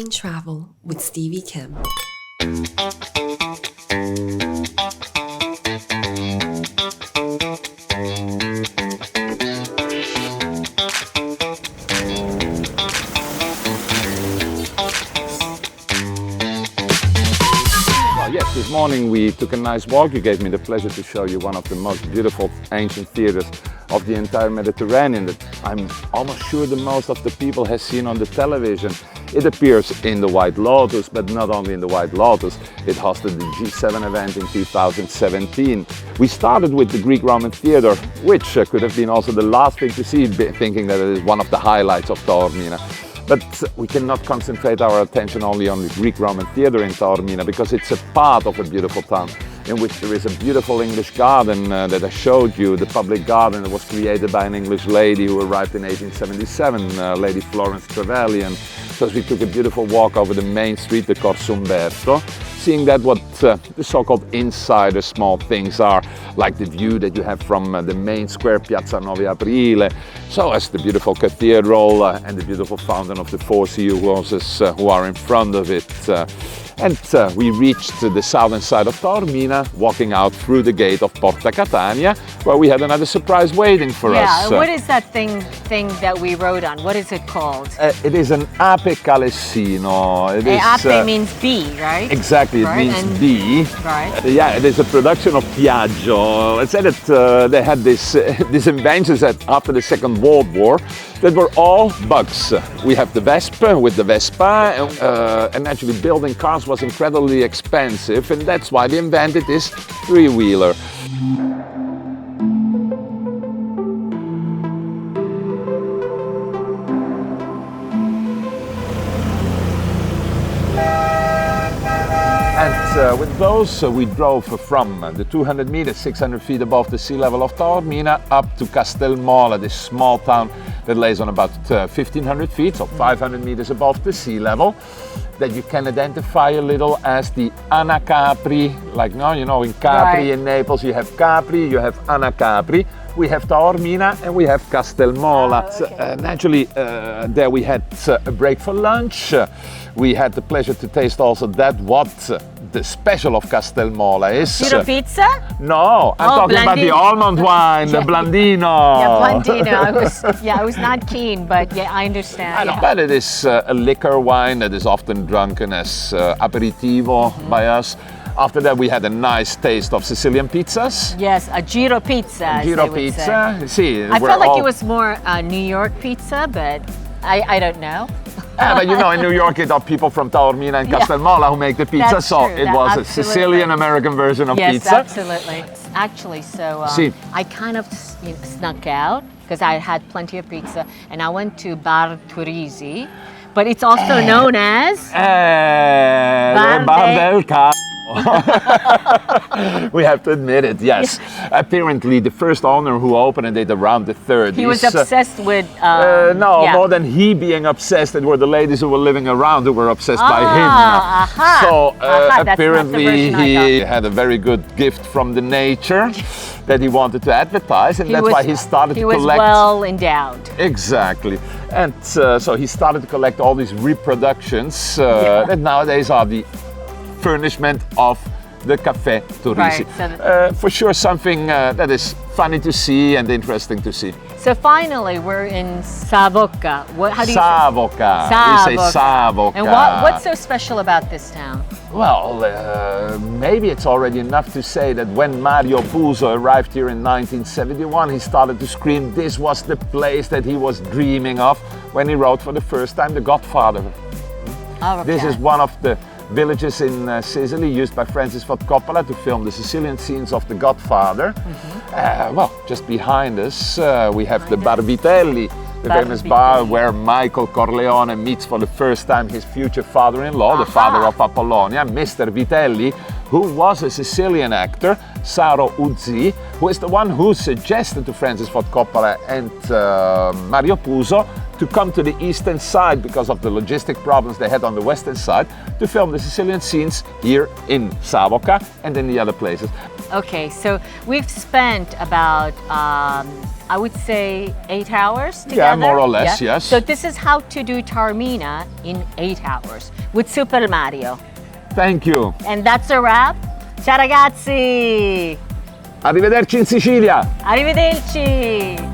and Travel with Stevie Kim. Yes, this morning we took a nice walk. You gave me the pleasure to show you one of the most beautiful ancient theaters of the entire Mediterranean that I'm almost sure the most of the people has seen on the television. It appears in the White Lotus, but not only in the White Lotus. It hosted the G7 event in 2017. We started with the Greek Roman Theatre, which could have been also the last thing to see, thinking that it is one of the highlights of Taormina. But we cannot concentrate our attention only on the Greek Roman Theatre in Taormina, because it's a part of a beautiful town in which there is a beautiful English garden that I showed you, the public garden that was created by an English lady who arrived in 1877, Lady Florence Trevelyan. So we took a beautiful walk over the main street, the Corso Umberto, seeing that what the so-called insider small things are, like the view that you have from the main square Piazza 9 Aprile, so as the beautiful cathedral and the beautiful fountain of the four sea roses who are in front of it. And we reached the southern side of Taormina, walking out through the gate of Porta Catania, where we had another surprise waiting for us. Yeah, what is that thing that we rode on? What is it called? It is an APE Calessino. APE means bee, right? Exactly, it means bee. Right. Yeah, it is a production of Piaggio. It said that they had these inventions that after the Second World War that were all bugs. We have the Vespa with the Vespa, and actually building cars was incredibly expensive, and that's why they invented this three-wheeler. And with those, we drove from the 200 meters, 600 feet above the sea level of Taormina, up to Castelmola, this small town that lays on about 1,500 feet, so 500 meters above the sea level, that you can identify a little as the Anacapri. Like now, you know, in Capri, in Naples, you have Capri, you have Anacapri. We have Taormina and we have Castelmola. Oh, okay. Naturally, there we had a break for lunch. We had the pleasure to taste also what the special of Castelmola is. Giro pizza? No, I'm talking about the almond wine, the blandino. Yeah, blandino. I was not keen, but yeah, I understand. I know, but it is a liquor wine that is often drunken as aperitivo by us. After that, we had a nice taste of Sicilian pizzas. Yes, a Giro pizza. Giro pizza. See, I felt like it was more New York pizza, but I don't know. Yeah, but you know, in New York, it are people from Taormina and Castelmola who make the pizza, that's so true. it was a Sicilian-American version of yes, pizza. Yes, absolutely. Actually, so I kind of snuck out because I had plenty of pizza, and I went to Bar Turrisi, but it's also known as Bar del Ca. We have to admit it, yes. Apparently, the first owner who opened it around the 30s. He was obsessed with... more than he being obsessed, it were the ladies who were living around who were obsessed by him. So apparently he had a very good gift from the nature that he wanted to advertise, and that's why he started to collect... He was well endowed. Exactly. And so he started to collect all these reproductions that nowadays are the furnishment of the Café Turrisi. Right, for sure something that is funny to see and interesting to see. So finally we're in Savoca. How do you Savoca. Say? We say Savoca. And what's so special about this town? Well, maybe it's already enough to say that when Mario Puzo arrived here in 1971, he started to scream this was the place that he was dreaming of when he wrote for the first time The Godfather. Oh, okay. This is one of the villages in Sicily used by Francis Ford Coppola to film the Sicilian scenes of The Godfather. Well, just behind us we have the Bar Vitelli, the famous bar where Michael Corleone meets for the first time his future father-in-law, the father of Apollonia, Mr. Vitelli, who was a Sicilian actor, Saro Uzzi, who is the one who suggested to Francis Ford Coppola and Mario Puzo to come to the eastern side because of the logistic problems they had on the western side to film the Sicilian scenes here in Savoca and in the other places. Okay, so we've spent about, I would say 8 hours together. Yeah, more or less, yes. So this is how to do Taormina in 8 hours with Super Mario. Thank you. And that's a wrap. Ciao ragazzi! Arrivederci in Sicilia! Arrivederci!